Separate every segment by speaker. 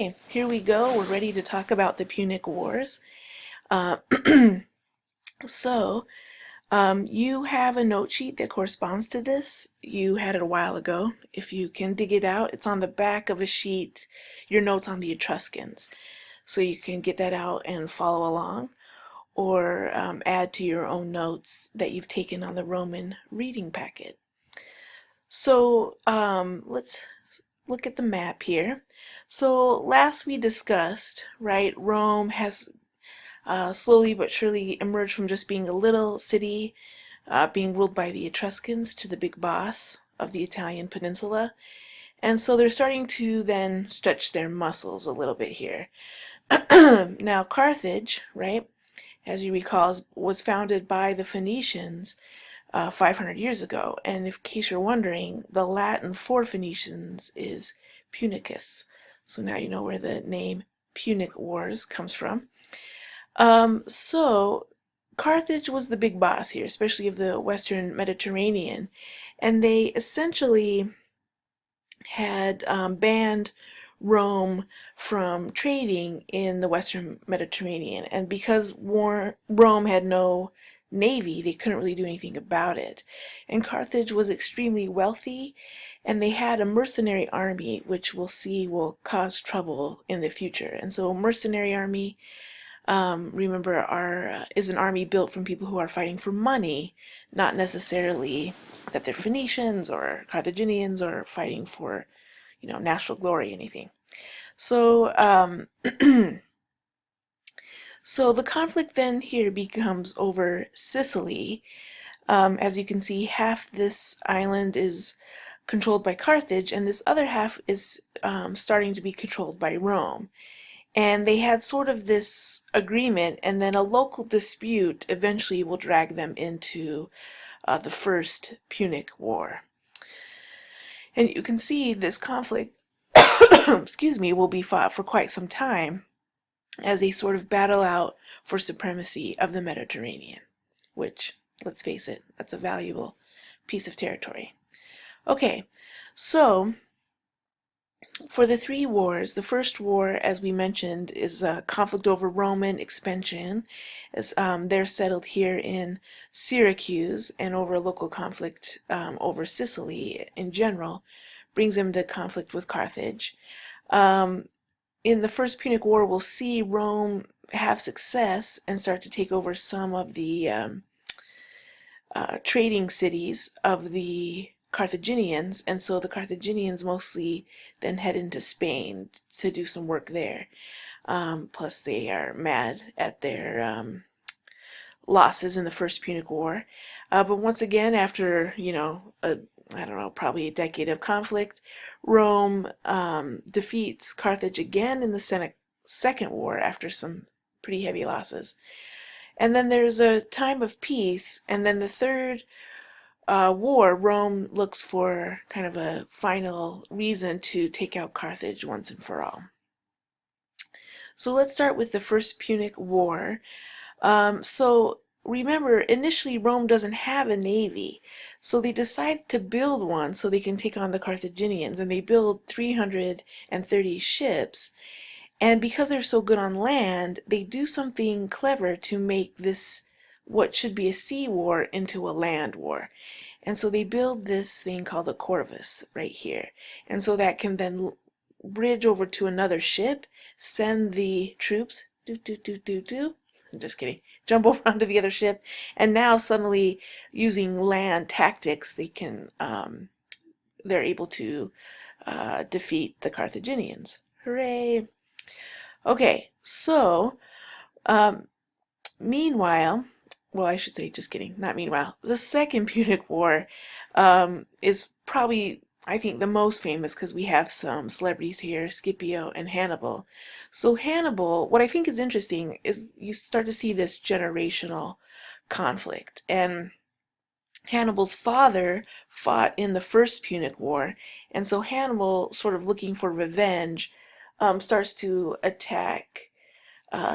Speaker 1: Okay, here we go. We're ready to talk about the Punic Wars. Uh, so, you have a note sheet that corresponds to this. You had it a while ago. If you can dig it out, it's on the back of a sheet, your notes on the Etruscans. So you can get that out and follow along, or add to your own notes that you've taken on the Roman reading packet. So, let's look at the map here. So last we discussed, right, Rome has slowly but surely emerged from just being a little city, being ruled by the Etruscans, to the big boss of the Italian peninsula. And so they're starting to then stretch their muscles a little bit here. Now, Carthage, right, as you recall, was founded by the Phoenicians 500 years ago. And in case you're wondering, the Latin for Phoenicians is Punicus. So now you know where the name Punic Wars comes from. So Carthage was the big boss here, especially of the Western Mediterranean. And they essentially had banned Rome from trading in the Western Mediterranean. And because Rome had no navy, they couldn't really do anything about it. And Carthage was extremely wealthy, and they had a mercenary army, which we'll see will cause trouble in the future. And so a mercenary army, remember, is an army built from people who are fighting for money, not necessarily that they're Phoenicians or Carthaginians or fighting for, national glory, anything. So, so the conflict then here becomes over Sicily. As you can see, half this island is controlled by Carthage, and this other half is starting to be controlled by Rome. And they had sort of this agreement, and then a local dispute eventually will drag them into the First Punic War. And you can see this conflict, excuse me, will be fought for quite some time as they sort of battle out for supremacy of the Mediterranean, which, let's face it, that's a valuable piece of territory. Okay, so for the three wars, the first war, as we mentioned, is a conflict over Roman expansion, as they're settled here in Syracuse, and over a local conflict over Sicily in general, brings them to conflict with Carthage. In the First Punic War, we'll see Rome have success and start to take over some of the trading cities of the Carthaginians, and so the Carthaginians mostly then head into Spain to do some work there. Plus, they are mad at their losses in the First Punic War. But once again, after, I don't know, probably a decade of conflict, Rome defeats Carthage again in the Second War after some pretty heavy losses. And then there's a time of peace, and then the third war, Rome looks for kind of a final reason to take out Carthage once and for all. So let's start with the First Punic War. So remember, initially Rome doesn't have a navy, so they decide to build one so they can take on the Carthaginians, and they build 330 ships. And because they're so good on land, they do something clever to make this, what should be a sea war, into a land war. And so they build this thing called a corvus right here. And so that can then bridge over to another ship, send the troops, I'm just kidding, jump over onto the other ship, and now suddenly using land tactics, they're able to defeat the Carthaginians. Hooray! Okay, so meanwhile, well, I should say, just kidding, not meanwhile, the Second Punic War is probably, I think, the most famous because we have some celebrities here, Scipio and Hannibal. So Hannibal, what I think is interesting is you start to see this generational conflict. And Hannibal's father fought in the First Punic War, and so Hannibal, sort of looking for revenge, starts to attack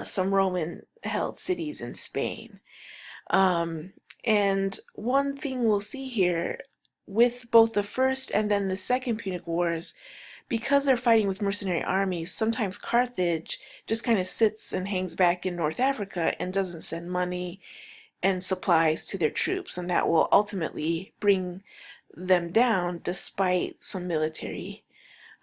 Speaker 1: some Roman-held cities in Spain. And one thing we'll see here with both the First and then the Second Punic Wars, because they're fighting with mercenary armies, sometimes Carthage just kind of sits and hangs back in North Africa and doesn't send money and supplies to their troops, and that will ultimately bring them down despite some military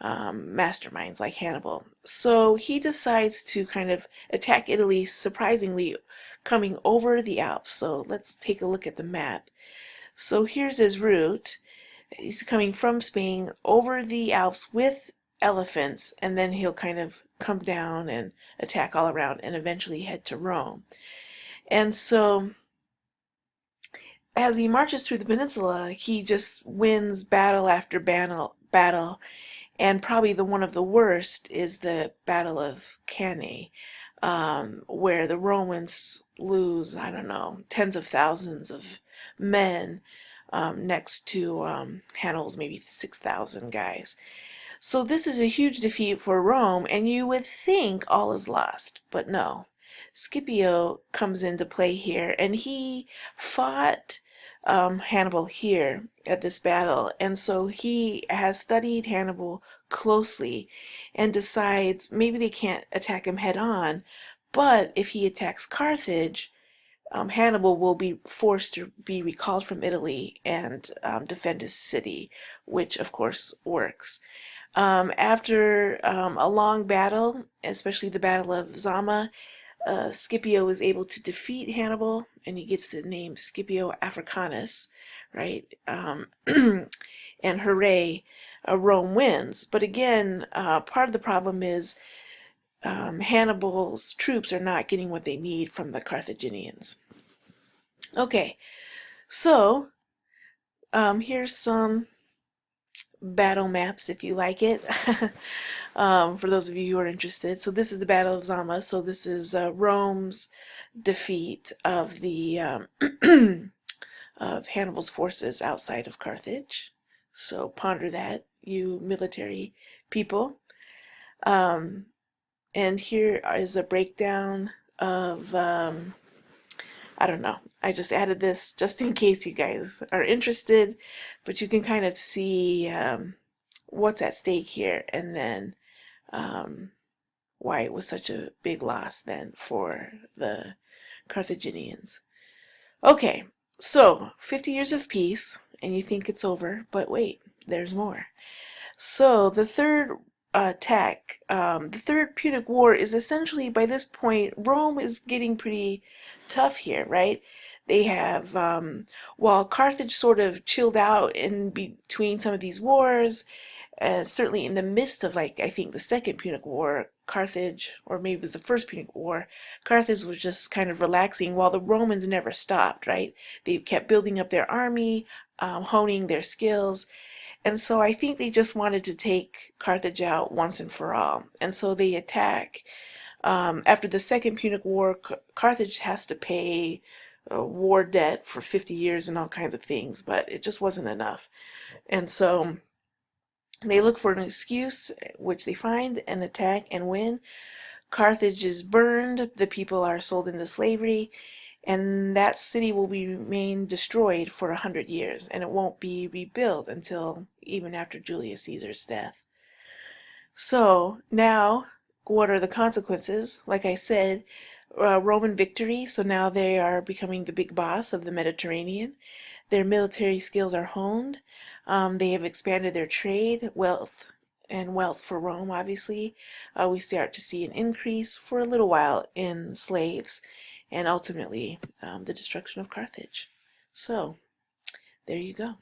Speaker 1: masterminds like Hannibal. So he decides to kind of attack Italy, surprisingly coming over the Alps. So let's take a look at the map. So here's his route. He's coming from Spain over the Alps with elephants, and then he'll kind of come down and attack all around and eventually head to Rome. And so as he marches through the peninsula, he just wins battle after battle, and probably the one of the worst is the Battle of Cannae, where the Romans lose, I don't know, tens of thousands of men, next to Hannibal's maybe 6,000 guys. So this is a huge defeat for Rome, and you would think all is lost, but no. Scipio comes into play here, and he fought Hannibal here at this battle, and so he has studied Hannibal closely and decides maybe they can't attack him head on, but if he attacks Carthage, Hannibal will be forced to be recalled from Italy and defend his city, which of course works. After a long battle, especially the Battle of Zama, Scipio is able to defeat Hannibal, and he gets the name Scipio Africanus, right? And hooray, Rome wins. But again, part of the problem is Hannibal's troops are not getting what they need from the Carthaginians. Okay, so here's some battle maps if you like it. For those of you who are interested. So this is the Battle of Zama. So this is Rome's defeat of the of Hannibal's forces outside of Carthage. So ponder that, you military people. And here is a breakdown of I don't know. I just added this just in case you guys are interested, but you can kind of see what's at stake here, and then why it was such a big loss then for the Carthaginians. Okay, so 50 years of peace, and you think it's over, but wait, there's more. So the third the Third Punic War is essentially, by this point, Rome is getting pretty tough here, right? They have, while Carthage sort of chilled out in between some of these wars, certainly in the midst of, like, I think the Second Punic War, Carthage, or maybe it was the First Punic War, Carthage was just kind of relaxing while the Romans never stopped, right? They kept building up their army, honing their skills, and so I think they just wanted to take Carthage out once and for all. And so they attack. After the Second Punic War, Carthage has to pay war debt for 50 years and all kinds of things, but it just wasn't enough. And so they look for an excuse, which they find, and attack and win. Carthage is burned, the people are sold into slavery, and that city will remain destroyed for 100 years, and it won't be rebuilt until even after Julius Caesar's death. So now, what are the consequences? Like I said, Roman victory, so now they are becoming the big boss of the Mediterranean. Their military skills are honed. They have expanded their trade, wealth for Rome, obviously. We start to see an increase for a little while in slaves, and ultimately the destruction of Carthage. So there you go.